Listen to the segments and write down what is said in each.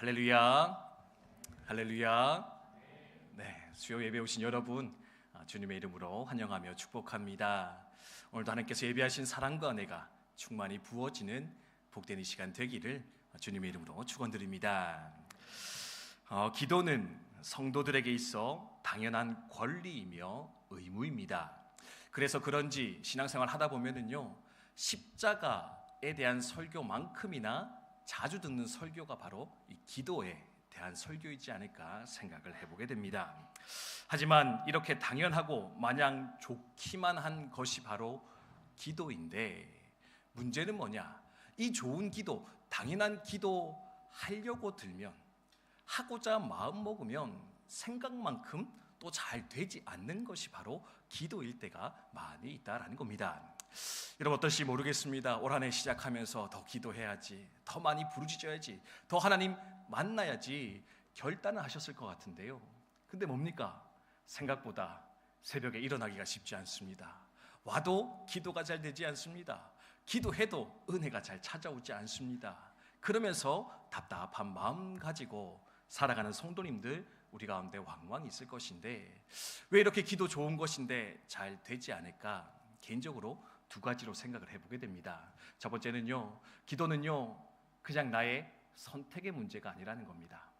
할렐루야, 할렐루야. 네, 수요 예배 오신 여러분, 주님의 이름으로 환영하며 축복합니다. 오늘도 하나님께서 예배하신 사랑과 은혜가 충만히 부어지는 복된 이 시간 되기를 주님의 이름으로 축원드립니다. 기도는 성도들에게 있어 당연한 권리이며 의무입니다. 그래서 그런지 신앙생활 하다 보면은요, 십자가에 대한 설교만큼이나 자주 듣는 설교가 바로 이 기도에 대한 설교이지 않을까 생각을 해보게 됩니다. 하지만 이렇게 당연하고 마냥 좋기만 한 것이 바로 기도인데, 문제는 뭐냐? 이 좋은 기도, 당연한 기도 하려고 들면, 하고자 마음 먹으면 생각만큼 또 잘 되지 않는 것이 바로 기도일 때가 많이 있다라는 겁니다. 여러분 어떨지 모르겠습니다. 올 한 해 시작하면서 더 기도해야지, 더 많이 부르짖어야지, 더 하나님 만나야지 결단을 하셨을 것 같은데요, 근데 뭡니까? 생각보다 새벽에 일어나기가 쉽지 않습니다. 와도 기도가 잘 되지 않습니다. 기도해도 은혜가 잘 찾아오지 않습니다. 그러면서 답답한 마음 가지고 살아가는 성도님들 우리 가운데 왕왕 있을 것인데, 왜 이렇게 기도 좋은 것인데 잘 되지 않을까? 개인적으로 두 가지로 생각을 해보게 됩니다. 첫 번째는요, 기도는요 그냥 나의 선택의 문제가 아니라는 겁니다.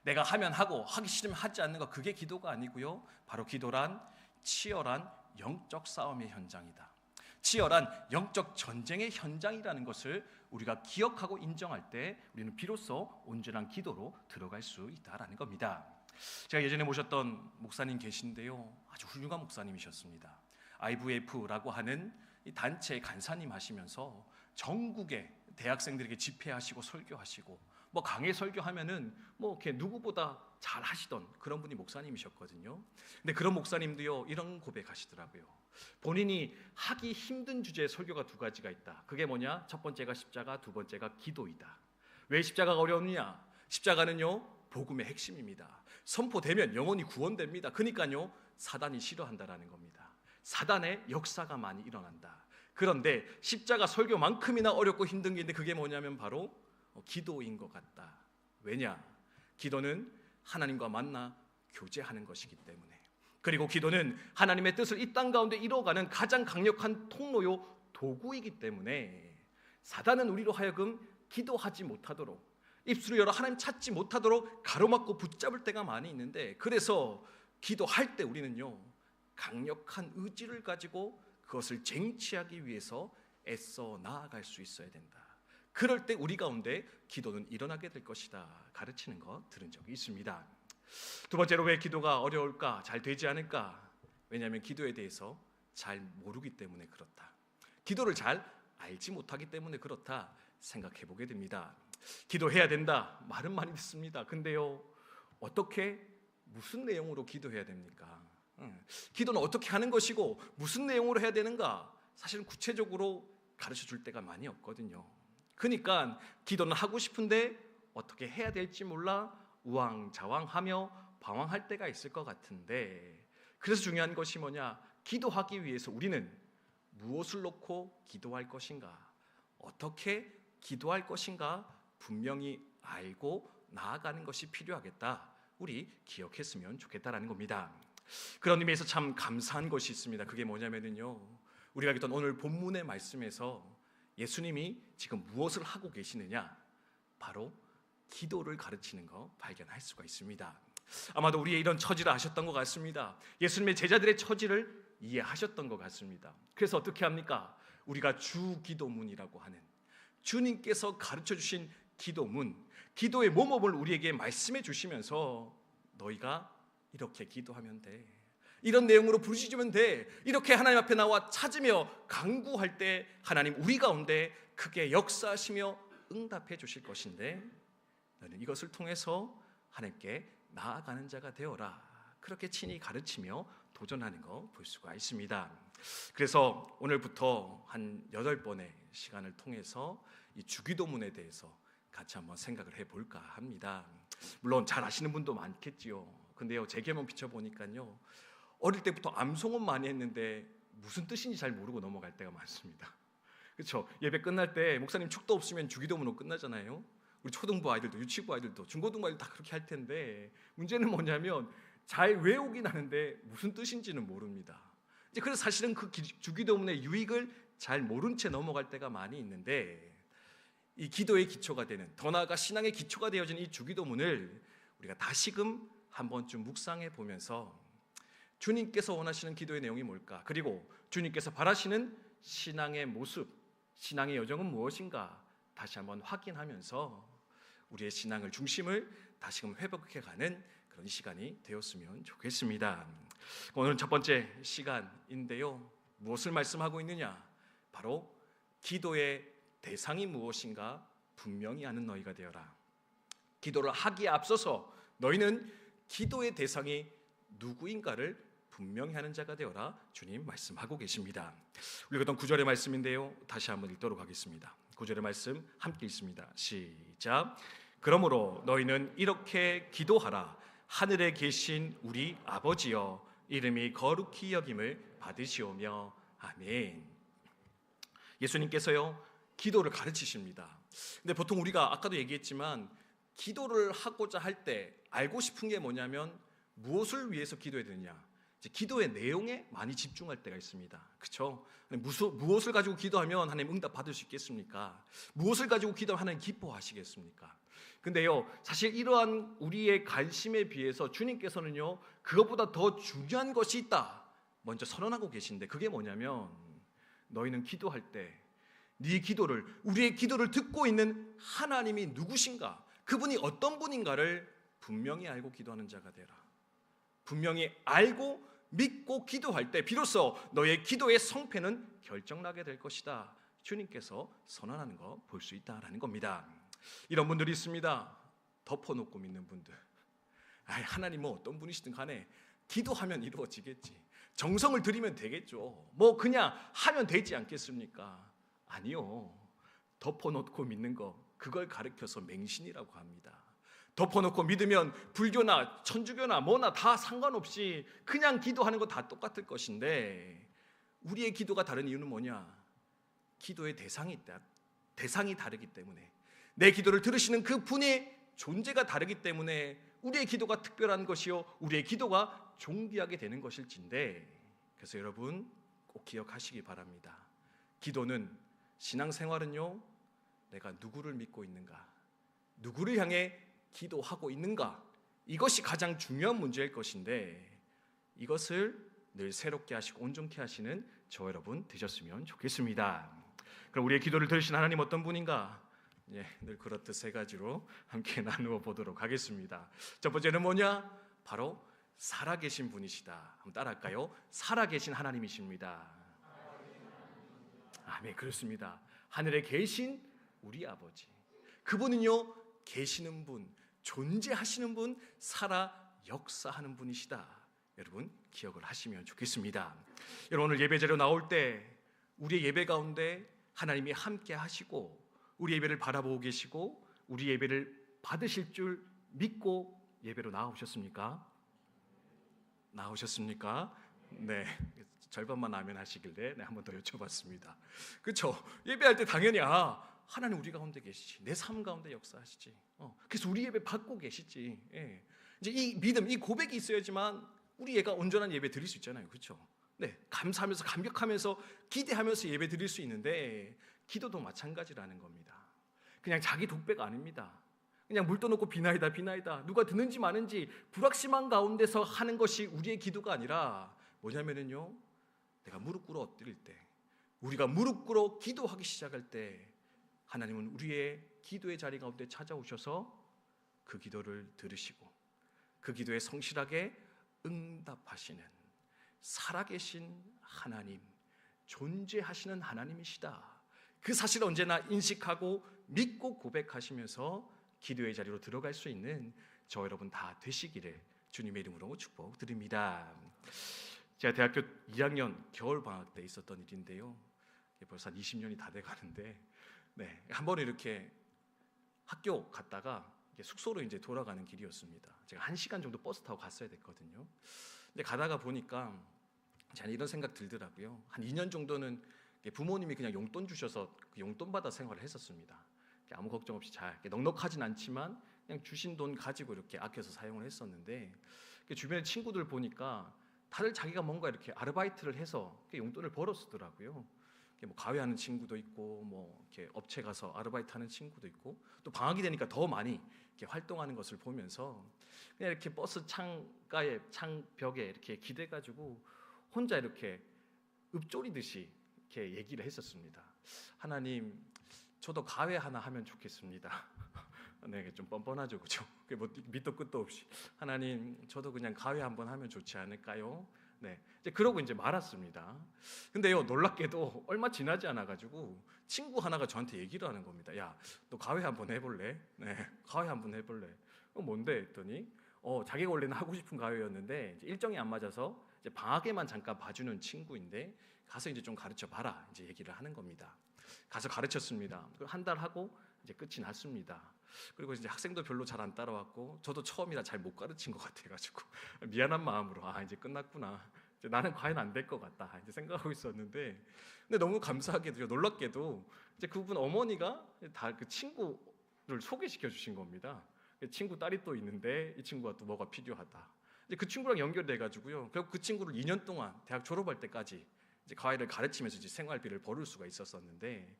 내가 하면 하고 하기 싫으면 하지 않는 것, 그게 기도가 아니고요, 바로 기도란 치열한 영적 싸움의 현장이다, 치열한 영적 전쟁의 현장이라는 것을 우리가 기억하고 인정할 때 우리는 비로소 온전한 기도로 들어갈 수 있다라는 겁니다. 제가 예전에 모셨던 목사님 계신데요, 아주 훌륭한 목사님이셨습니다. IVF라고 하는 이 단체의 간사님 하시면서 전국의 대학생들에게 집회하시고 설교하시고, 뭐 강의 설교하면은 뭐 이렇게 누구보다 잘 하시던 그런 분이 목사님이셨거든요. 근데 그런 목사님도요, 이런 고백하시더라고요. 본인이 하기 힘든 주제의 설교가 두 가지가 있다. 그게 뭐냐? 첫 번째가 십자가, 두 번째가 기도이다. 왜 십자가가 어려우냐? 십자가는요 복음의 핵심입니다. 선포되면 영혼이 구원됩니다. 그러니까요 사단이 싫어한다라는 겁니다. 사단의 역사가 많이 일어난다. 그런데 십자가 설교만큼이나 어렵고 힘든 게 있는데, 그게 뭐냐면 바로 기도인 것 같다. 왜냐? 기도는 하나님과 만나 교제하는 것이기 때문에, 그리고 기도는 하나님의 뜻을 이 땅 가운데 이루어가는 가장 강력한 통로요 도구이기 때문에, 사단은 우리로 하여금 기도하지 못하도록, 입술을 열어 하나님 찾지 못하도록 가로막고 붙잡을 때가 많이 있는데, 그래서 기도할 때 우리는요 강력한 의지를 가지고 그것을 쟁취하기 위해서 애써 나아갈 수 있어야 된다. 그럴 때 우리 가운데 기도는 일어나게 될 것이다 가르치는 거 들은 적이 있습니다. 두 번째로 왜 기도가 어려울까? 잘 되지 않을까? 왜냐하면 기도에 대해서 잘 모르기 때문에 그렇다. 기도를 잘 알지 못하기 때문에 그렇다 생각해 보게 됩니다. 기도해야 된다 말은 많이 듣습니다. 근데요, 어떻게 무슨 내용으로 기도해야 됩니까? 기도는 어떻게 하는 것이고 무슨 내용으로 해야 되는가? 사실은 구체적으로 가르쳐 줄 때가 많이 없거든요. 그러니까 기도는 하고 싶은데 어떻게 해야 될지 몰라 우왕좌왕하며 방황할 때가 있을 것 같은데, 그래서 중요한 것이 뭐냐? 기도하기 위해서 우리는 무엇을 놓고 기도할 것인가? 어떻게 기도할 것인가? 분명히 알고 나아가는 것이 필요하겠다. 우리 기억했으면 좋겠다라는 겁니다. 그런 의미에서 참 감사한 것이 있습니다. 그게 뭐냐면요, 우리가 읽던 오늘 본문의 말씀에서 예수님이 지금 무엇을 하고 계시느냐? 바로 기도를 가르치는 거 발견할 수가 있습니다. 아마도 우리의 이런 처지를 아셨던 것 같습니다. 예수님의 제자들의 처지를 이해하셨던 것 같습니다. 그래서 어떻게 합니까? 우리가 주기도문이라고 하는, 주님께서 가르쳐 주신 기도문, 기도의 모범을 우리에게 말씀해 주시면서 너희가 이렇게 기도하면 돼, 이런 내용으로 부르짖으면 돼, 이렇게 하나님 앞에 나와 찾으며 간구할 때 하나님 우리 가운데 크게 역사하시며 응답해 주실 것인데, 너는 이것을 통해서 하나님께 나아가는 자가 되어라. 그렇게 친히 가르치며 도전하는 거 볼 수가 있습니다. 그래서 오늘부터 한 8번의 시간을 통해서 이 주기도문에 대해서 같이 한번 생각을 해볼까 합니다. 물론 잘 아시는 분도 많겠지요. 근데요, 제 경험 비춰보니까요, 어릴 때부터 암송은 많이 했는데 무슨 뜻인지 잘 모르고 넘어갈 때가 많습니다. 그렇죠? 예배 끝날 때 목사님 축도 없으면 주기도문으로 끝나잖아요. 우리 초등부 아이들도 유치부 아이들도 중고등부 아이들 다 그렇게 할 텐데 문제는 뭐냐면 잘 외우긴 하는데 무슨 뜻인지는 모릅니다. 이제 그래서 사실은 그 주기도문의 유익을 잘 모른 채 넘어갈 때가 많이 있는데 이 기도의 기초가 되는 더 나아가 신앙의 기초가 되어진 이 주기도문을 우리가 다시금 한 번쯤 묵상해 보면서 주님께서 원하시는 기도의 내용이 뭘까? 그리고 주님께서 바라시는 신앙의 모습, 신앙의 여정은 무엇인가? 다시 한번 확인하면서 우리의 신앙을 중심을 다시금 회복해가는 그런 시간이 되었으면 좋겠습니다. 오늘은 첫 번째 시간인데요. 무엇을 말씀하고 있느냐? 바로 기도의 대상이 무엇인가 분명히 아는 너희가 되어라. 기도를 하기에 앞서서 너희는 기도의 대상이 누구인가를 분명히 하는 자가 되어라. 주님 말씀하고 계십니다. 우리가 어떤 9절의 말씀인데요. 다시 한번 읽도록 하겠습니다. 9절의 말씀 함께 읽습니다. 시작. 그러므로 너희는 이렇게 기도하라. 하늘에 계신 우리 아버지여, 이름이 거룩히 여김을 받으시오며. 아멘. 예수님께서요 기도를 가르치십니다. 근데 보통 우리가 아까도 얘기했지만 기도를 하고자 할 때 알고 싶은 게 뭐냐면 무엇을 위해서 기도해야 되느냐, 기도의 내용에 많이 집중할 때가 있습니다. 그렇죠? 무엇을 가지고 기도하면 하나님 응답 받을 수 있겠습니까? 무엇을 가지고 기도하면 하나님 기뻐하시겠습니까? 근데요 사실 이러한 우리의 관심에 비해서 주님께서는요 그것보다 더 중요한 것이 있다 먼저 선언하고 계신데, 그게 뭐냐면 너희는 기도할 때 네 기도를, 우리의 기도를 듣고 있는 하나님이 누구신가, 그분이 어떤 분인가를 분명히 알고 기도하는 자가 되라. 분명히 알고 믿고 기도할 때 비로소 너의 기도의 성패는 결정나게 될 것이다. 주님께서 선언하는 거 볼 수 있다라는 겁니다. 이런 분들이 있습니다. 덮어놓고 믿는 분들. 하나님은 어떤 분이시든 간에 기도하면 이루어지겠지, 정성을 들이면 되겠죠, 뭐 그냥 하면 되지 않겠습니까? 아니요, 덮어놓고 믿는 거, 그걸 가르쳐서 맹신이라고 합니다. 덮어놓고 믿으면 불교나 천주교나 뭐나 다 상관없이 그냥 기도하는 거 다 똑같을 것인데, 우리의 기도가 다른 이유는 뭐냐? 기도의 대상이 있다. 대상이 다르기 때문에, 내 기도를 들으시는 그 분의 존재가 다르기 때문에 우리의 기도가 특별한 것이요 우리의 기도가 존귀하게 되는 것일진데, 그래서 여러분 꼭 기억하시기 바랍니다. 기도는, 신앙생활은요 내가 누구를 믿고 있는가, 누구를 향해 기도하고 있는가, 이것이 가장 중요한 문제일 것인데, 이것을 늘 새롭게 하시고 온전케 하시는 저 여러분 되셨으면 좋겠습니다. 그럼 우리의 기도를 들으신 하나님 어떤 분인가? 늘 그렇듯 세 가지로 함께 나누어 보도록 하겠습니다. 첫 번째는 뭐냐? 바로 살아계신 분이시다. 한번 따라할까요? 살아계신 하나님이십니다. 아멘. 그렇습니다. 하늘에 계신 우리 아버지, 그분은요 계시는 분, 존재하시는 분, 살아 역사하는 분이시다. 여러분 기억을 하시면 좋겠습니다. 여러분 오늘 예배자료 나올 때 우리의 예배 가운데 하나님이 함께 하시고 우리 예배를 바라보고 계시고 우리 예배를 받으실 줄 믿고 예배로 나오셨습니까? 나오셨습니까? 네, 절반만 아멘 하시길래 한 번 더 여쭤봤습니다. 그렇죠? 예배할 때 당연히 하나님 우리 가운데 계시지, 내 삶 가운데 역사하시지, 그래서 우리 예배 받고 계시지. 이제 이 믿음, 이 고백이 있어야지만 우리 얘가 온전한 예배 드릴 수 있잖아요. 그렇죠? 네, 감사하면서 감격하면서 기대하면서 예배 드릴 수 있는데, 기도도 마찬가지라는 겁니다. 그냥 자기 독배가 아닙니다. 그냥 물 떠놓고 비나이다 비나이다, 누가 듣는지 마는지 불확실한 가운데서 하는 것이 우리의 기도가 아니라 뭐냐면요, 내가 무릎 꿇어 엎드릴 때, 우리가 무릎 꿇어 기도하기 시작할 때 하나님은 우리의 기도의 자리 가운데 찾아오셔서 그 기도를 들으시고 그 기도에 성실하게 응답하시는 살아계신 하나님, 존재하시는 하나님이시다. 그 사실을 언제나 인식하고 믿고 고백하시면서 기도의 자리로 들어갈 수 있는 저 여러분 다 되시기를 주님의 이름으로 축복드립니다. 제가 대학교 2학년 겨울방학 때 있었던 일인데요, 벌써 한 20년이 다 돼가는데, 한 번은 이렇게 학교 갔다가 숙소로 이제 돌아가는 길이었습니다. 제가 1시간 정도 버스 타고 갔어야 됐거든요. 근데 가다가 보니까 저는 이런 생각 들더라고요. 한 2년 정도는 부모님이 그냥 용돈 주셔서 그 용돈 받아 생활을 했었습니다. 아무 걱정 없이 잘 넉넉하진 않지만 그냥 주신 돈 가지고 이렇게 아껴서 사용을 했었는데 주변에 친구들 보니까 다들 자기가 뭔가 이렇게 아르바이트를 해서 용돈을 벌어 쓰더라고요. 뭐 가회하는 친구도 있고 뭐 이렇게 업체 가서 아르바이트하는 친구도 있고 또 방학이 되니까 더 많이 이렇게 활동하는 것을 보면서 그냥 이렇게 버스 창가에 창벽에 이렇게 기대가지고 혼자 이렇게 읊조리듯이 이렇게 얘기를 했었습니다. 하나님, 저도 가회 하나 하면 좋겠습니다. 네, 좀 뻔뻔하죠, 그죠? 뭐 밑도 끝도 없이 하나님, 저도 그냥 가회 한번 하면 좋지 않을까요? 네, 이제 그러고 이제 말았습니다. 근데요, 놀랍게도 얼마 지나지 않아가지고 친구 하나가 저한테 얘기를 하는 겁니다. 야, 너 가회 한번 해볼래? 네, 가회 한번 해볼래? 뭔데? 했더니 자기가 원래는 하고 싶은 가회였는데 일정이 안 맞아서 이제 방학에만 잠깐 봐주는 친구인데 가서 이제 좀 가르쳐 봐라 이제 얘기를 하는 겁니다. 가서 가르쳤습니다. 한 달 하고 이제 끝이 났습니다. 그리고 이제 학생도 별로 잘 안 따라왔고 저도 처음이라 잘 못 가르친 것 같아가지고 미안한 마음으로 이제 끝났구나. 이제 나는 과연 안 될 것 같다 이제 생각하고 있었는데 근데 너무 감사하게도 놀랍게도 이제 그분 어머니가 다 그 친구를 소개시켜 주신 겁니다. 친구 딸이 또 있는데 이 친구가 또 뭐가 필요하다. 이제 그 친구랑 연결돼가지고요. 결국 그 친구를 2년 동안 대학 졸업할 때까지 이제 과외를 가르치면서 이제 생활비를 벌을 수가 있었었는데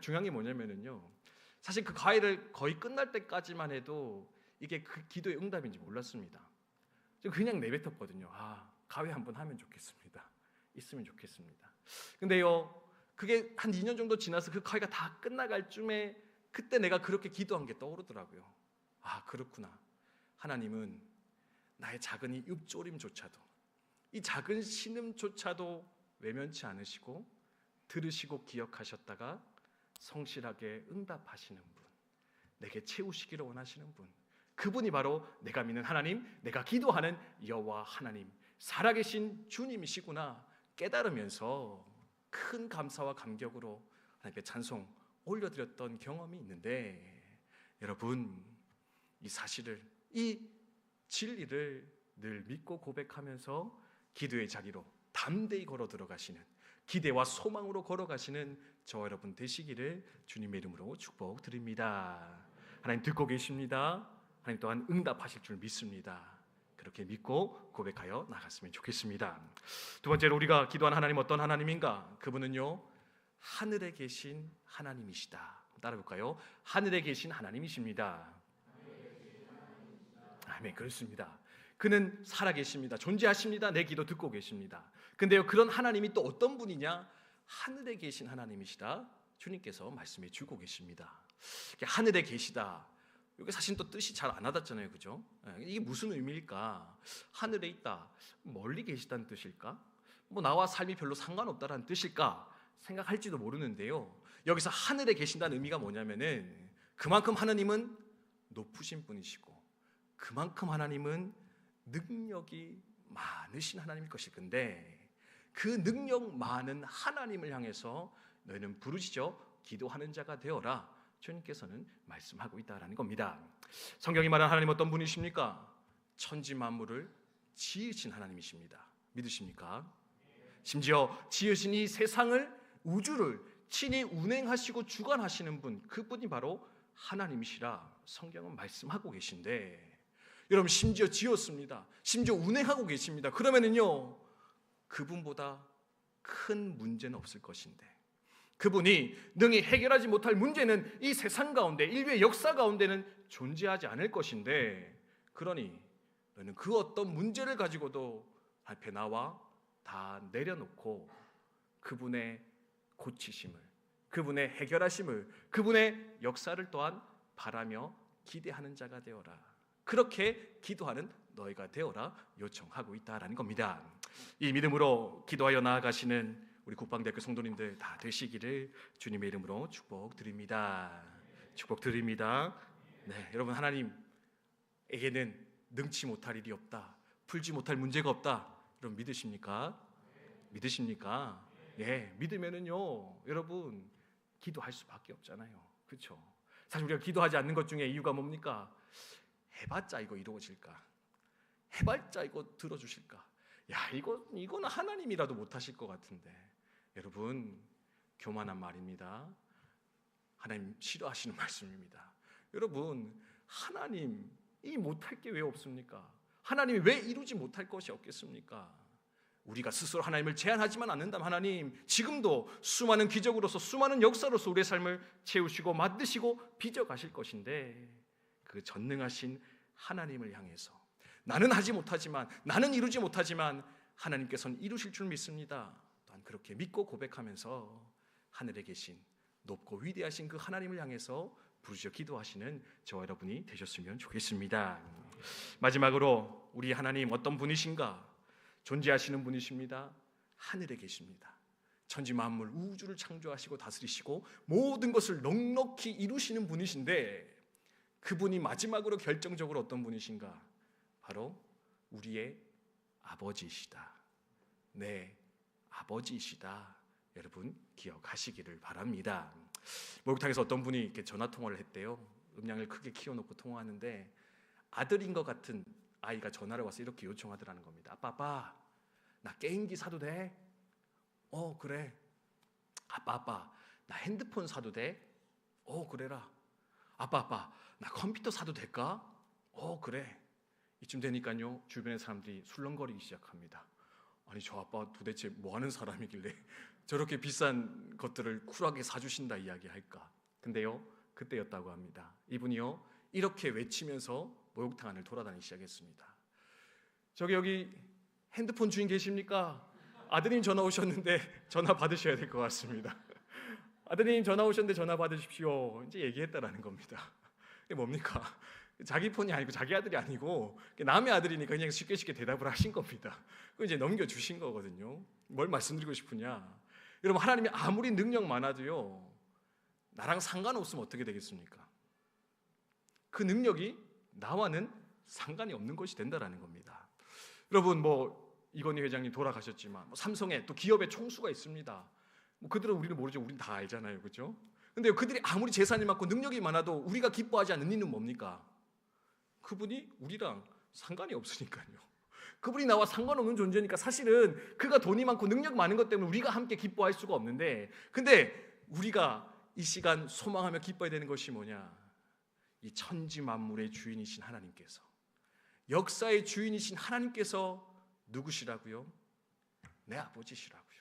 중요한 게 뭐냐면은요. 사실 그 과외를 거의 끝날 때까지만 해도 이게 그 기도의 응답인지 몰랐습니다. 그냥 내뱉었거든요. 과외 한번 하면 좋겠습니다. 있으면 좋겠습니다. 근데요, 그게 한 2년 정도 지나서 그 과외가 다 끝나갈 쯤에 그때 내가 그렇게 기도한 게 떠오르더라고요. 그렇구나. 하나님은 나의 작은 이 읊조림조차도, 이 작은 신음조차도 외면치 않으시고 들으시고 기억하셨다가 성실하게 응답하시는 분, 내게 채우시기를 원하시는 분, 그분이 바로 내가 믿는 하나님, 내가 기도하는 여호와 하나님, 살아계신 주님이시구나 깨달으면서 큰 감사와 감격으로 하나님께 찬송 올려드렸던 경험이 있는데, 여러분, 이 사실을, 이 진리를 늘 믿고 고백하면서 기도의 자리로 담대히 걸어 들어가시는, 기대와 소망으로 걸어가시는 저와 여러분 되시기를 주님의 이름으로 축복드립니다. 하나님 듣고 계십니다. 하나님 또한 응답하실 줄 믿습니다. 그렇게 믿고 고백하여 나갔으면 좋겠습니다. 두 번째로 우리가 기도하는 하나님 어떤 하나님인가? 그분은요, 하늘에 계신 하나님이시다. 따라볼까요? 하늘에 계신 하나님이십니다. 아멘. 그렇습니다. 그는 살아계십니다. 존재하십니다. 내 기도 듣고 계십니다. 근데요, 그런 하나님이 또 어떤 분이냐? 하늘에 계신 하나님이시다. 주님께서 말씀해 주고 계십니다. 하늘에 계시다. 이게 사실 또 뜻이 잘 안 와닿잖아요, 그죠? 이게 무슨 의미일까? 하늘에 있다, 멀리 계시다는 뜻일까? 뭐 나와 삶이 별로 상관없다라는 뜻일까? 생각할지도 모르는데요. 여기서 하늘에 계신다는 의미가 뭐냐면은 그만큼 하나님은 높으신 분이시고 그만큼 하나님은 능력이 많으신 하나님일 것일 건데, 그 능력 많은 하나님을 향해서 너희는 부르짖어 기도하는 자가 되어라. 주님께서는 말씀하고 있다라는 겁니다. 성경이 말하는 하나님 어떤 분이십니까? 천지 만물을 지으신 하나님이십니다. 믿으십니까? 심지어 지으신 이 세상을, 우주를 친히 운행하시고 주관하시는 분, 그분이 바로 하나님이시라 성경은 말씀하고 계신데, 여러분 심지어 지었습니다. 심지어 운행하고 계십니다. 그러면은요, 그분보다 큰 문제는 없을 것인데, 그분이 능히 해결하지 못할 문제는 이 세상 가운데, 인류의 역사 가운데는 존재하지 않을 것인데, 그러니 너는 그 어떤 문제를 가지고도 앞에 나와 다 내려놓고 그분의 고치심을, 그분의 해결하심을, 그분의 역사를 또한 바라며 기대하는 자가 되어라. 그렇게 기도하는 너희가 되어라 요청하고 있다라는 겁니다. 이 믿음으로 기도하여 나아가시는 우리 국방대학교 성도님들 다 되시기를 주님의 이름으로 축복드립니다. 축복드립니다. 네, 여러분, 하나님에게는 능치 못할 일이 없다, 풀지 못할 문제가 없다. 여러분 믿으십니까? 믿으십니까? 예, 믿으면은요, 여러분 기도할 수밖에 없잖아요. 그렇죠? 사실 우리가 기도하지 않는 것 중에 이유가 뭡니까? 해봤자 이거 이루어질까? 해봤자 이거 들어주실까? 야, 이거는 하나님이라도 못하실 것 같은데. 여러분, 교만한 말입니다. 하나님 싫어하시는 말씀입니다. 여러분, 하나님이 못할 게 왜 없습니까? 하나님이 왜 이루지 못할 것이 없겠습니까? 우리가 스스로 하나님을 제한하지만 않는다면 하나님 지금도 수많은 기적으로서 수많은 역사로서 우리의 삶을 채우시고 만드시고 빚어가실 것인데, 그 전능하신 하나님을 향해서 나는 하지 못하지만, 나는 이루지 못하지만 하나님께서는 이루실 줄 믿습니다. 또한 그렇게 믿고 고백하면서 하늘에 계신 높고 위대하신 그 하나님을 향해서 부르짖어 기도하시는 저와 여러분이 되셨으면 좋겠습니다. 마지막으로 우리 하나님 어떤 분이신가? 존재하시는 분이십니다. 하늘에 계십니다. 천지 만물 우주를 창조하시고 다스리시고 모든 것을 넉넉히 이루시는 분이신데, 그분이 마지막으로 결정적으로 어떤 분이신가? 바로 우리의 아버지이시다. 네, 아버지이시다. 여러분 기억하시기를 바랍니다. 목욕탕에서 어떤 분이 이렇게 전화 통화를 했대요. 음량을 크게 키워놓고 통화하는데 아들인 것 같은 아이가 전화를 와서 이렇게 요청하더라는 겁니다. 아빠, 나 게임기 사도 돼? 그래. 아빠, 나 핸드폰 사도 돼? 그래라. 아빠, 나 컴퓨터 사도 될까? 그래. 이쯤 되니까요, 주변의 사람들이 술렁거리기 시작합니다. 아니, 저 아빠 도대체 뭐 하는 사람이길래 저렇게 비싼 것들을 쿨하게 사주신다 이야기할까? 근데요, 그때였다고 합니다. 이분이요, 이렇게 외치면서 목욕탕 안을 돌아다니기 시작했습니다. 여기 핸드폰 주인 계십니까? 아드님 전화 오셨는데 전화 받으셔야 될 것 같습니다. 아드님 전화 오셨는데 전화 받으십시오. 이제 얘기했다라는 겁니다. 이게 뭡니까? 자기 폰이 아니고 자기 아들이 아니고 남의 아들이니까 그냥 쉽게 대답을 하신 겁니다. 그걸 이제 넘겨주신 거거든요. 뭘 말씀드리고 싶으냐? 여러분, 하나님이 아무리 능력 많아도요, 나랑 상관없으면 어떻게 되겠습니까? 그 능력이 나와는 상관이 없는 것이 된다라는 겁니다. 여러분, 이건희 회장님 돌아가셨지만 삼성에 또 기업의 총수가 있습니다. 그들은 우리는 모르죠. 우리는 다 알잖아요, 그렇죠? 근데 그들이 아무리 재산이 많고 능력이 많아도 우리가 기뻐하지 않는 이유는 뭡니까? 그분이 우리랑 상관이 없으니까요. 그분이 나와 상관없는 존재니까 사실은 그가 돈이 많고 능력 많은 것 때문에 우리가 함께 기뻐할 수가 없는데, 근데 우리가 이 시간 소망하며 기뻐해야 되는 것이 뭐냐? 이 천지 만물의 주인이신 하나님께서, 역사의 주인이신 하나님께서 누구시라고요? 내 아버지시라고요.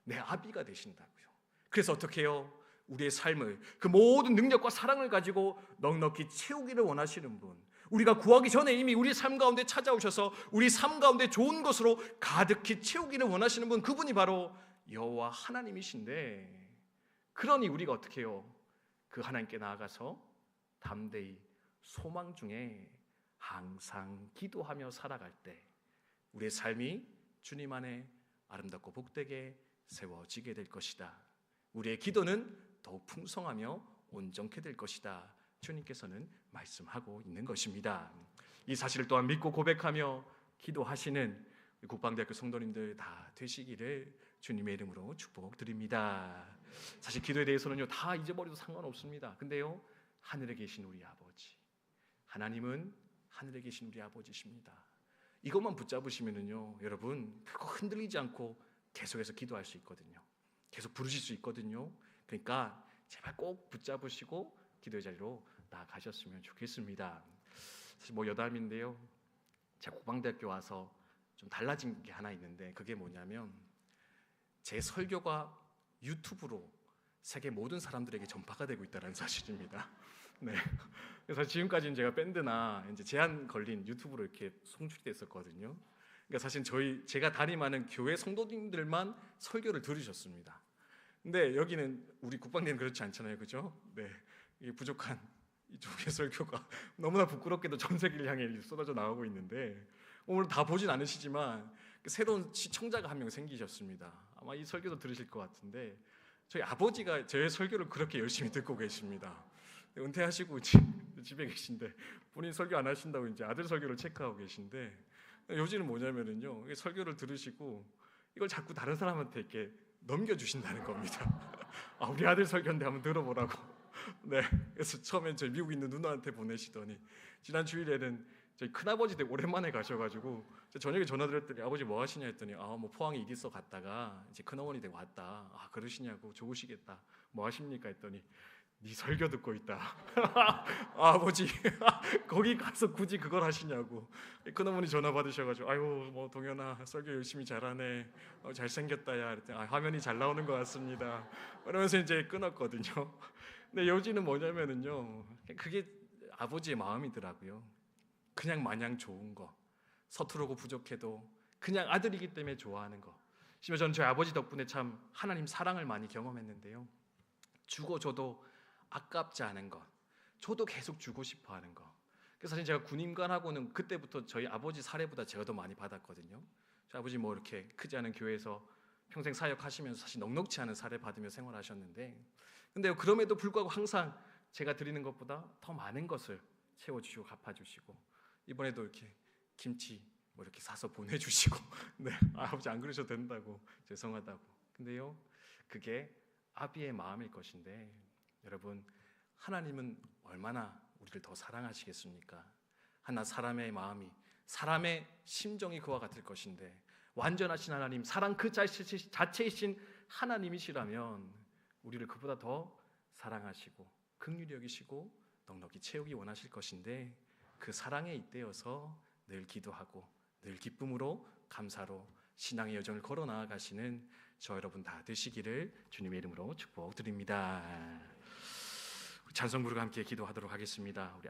내 아비가 되신다고요. 그래서 어떻게 해요? 우리의 삶을, 그 모든 능력과 사랑을 가지고 넉넉히 채우기를 원하시는 분, 우리가 구하기 전에 이미 우리 삶 가운데 찾아오셔서 우리 삶 가운데 좋은 것으로 가득히 채우기를 원하시는 분, 그분이 바로 여호와 하나님이신데, 그러니 우리가 어떻게 해요? 그 하나님께 나아가서 담대히 소망 중에 항상 기도하며 살아갈 때 우리의 삶이 주님 안에 아름답고 복되게 세워지게 될 것이다. 우리의 기도는 더욱 풍성하며 온전케 될 것이다. 주님께서는 말씀하고 있는 것입니다. 이 사실을 또한 믿고 고백하며 기도하시는 국방대학교 성도님들 다 되시기를 주님의 이름으로 축복드립니다. 사실 기도에 대해서는요, 다 잊어버려도 상관없습니다. 근데요, 하늘에 계신 우리 아버지, 하나님은 하늘에 계신 우리 아버지십니다. 이것만 붙잡으시면은요, 여러분, 그거 흔들리지 않고 계속해서 기도할 수 있거든요. 계속 부르실 수 있거든요. 그러니까 제발 꼭 붙잡으시고 기도의 자리로 나아가셨으면 좋겠습니다. 사실 여담인데요, 제가 국방대학교 와서 좀 달라진 게 하나 있는데, 그게 뭐냐면 제 설교가 유튜브로 세계 모든 사람들에게 전파가 되고 있다는 사실입니다. 네. 그래서 지금까지는 제가 밴드나 이제 제한 걸린 유튜브로 이렇게 송출됐었거든요. 그러니까 사실 제가 담임하는 교회 성도님들만 설교를 들으셨습니다. 근데 여기는 우리 국방대는 그렇지 않잖아요, 그죠? 네, 이 부족한 이쪽의 설교가 너무나 부끄럽게도 전 세계를 향해 쏟아져 나오고 있는데, 오늘 다 보진 않으시지만 새로운 시청자가 한 명 생기셨습니다. 아마 이 설교도 들으실 것 같은데, 저희 아버지가 제 설교를 그렇게 열심히 듣고 계십니다. 은퇴하시고 집에 계신데 본인 설교 안 하신다고 이제 아들 설교를 체크하고 계신데, 요즘은 뭐냐면은요, 설교를 들으시고 이걸 자꾸 다른 사람한테 이렇게 넘겨주신다는 겁니다. 우리 아들 설교인데 한번 들어보라고. 네, 그래서 처음엔 저희 미국에 있는 누나한테 보내시더니 지난 주일에는 저희 큰아버지 댁 오랜만에 가셔가지고 저녁에 전화드렸더니 아버지 뭐 하시냐 했더니 포항에 이디서 갔다가 이제 큰어머니 댁 왔다. 그러시냐고, 좋으시겠다. 뭐 하십니까 했더니 네 설교 듣고 있다. 아버지 거기 가서 굳이 그걸 하시냐고. 큰어머니 전화 받으셔가지고 아유 뭐 동현아 설교 열심히 잘하네. 잘생겼다야. 그랬더니 화면이 잘 나오는 것 같습니다. 그러면서 이제 끊었거든요. 근데 여지는 뭐냐면은요, 그게 아버지의 마음이더라고요. 그냥 마냥 좋은 거, 서투르고 부족해도 그냥 아들이기 때문에 좋아하는 거. 심지어 저는 저희 아버지 덕분에 참 하나님 사랑을 많이 경험했는데요. 주고 줘도 아깝지 않은 것, 저도 계속 주고 싶어 하는 것. 그래서 사실 제가 군인관하고는 그때부터 저희 아버지 사례보다 제가 더 많이 받았거든요. 저희 아버지 뭐 이렇게 크지 않은 교회에서 평생 사역하시면서 사실 넉넉지 않은 사례 받으며 생활하셨는데, 근데 그럼에도 불구하고 항상 제가 드리는 것보다 더 많은 것을 채워주시고 갚아주시고, 이번에도 이렇게 김치 뭐 이렇게 사서 보내주시고 네, 아버지 안 그러셔도 된다고, 죄송하다고. 근데요, 그게 아비의 마음일 것인데, 여러분 하나님은 얼마나 우리를 더 사랑하시겠습니까? 하나 사람의 마음이, 사람의 심정이 그와 같을 것인데, 완전하신 하나님, 사랑 그 자체이신 하나님이시라면 우리를 그보다 더 사랑하시고 긍휼히 여기시고 넉넉히 채우기 원하실 것인데, 그 사랑에 잇대어서 늘 기도하고 늘 기쁨으로 감사로 신앙의 여정을 걸어 나아가시는 저 여러분 다 되시기를 주님의 이름으로 축복드립니다. 찬송 부르고 함께 기도하도록 하겠습니다. 우리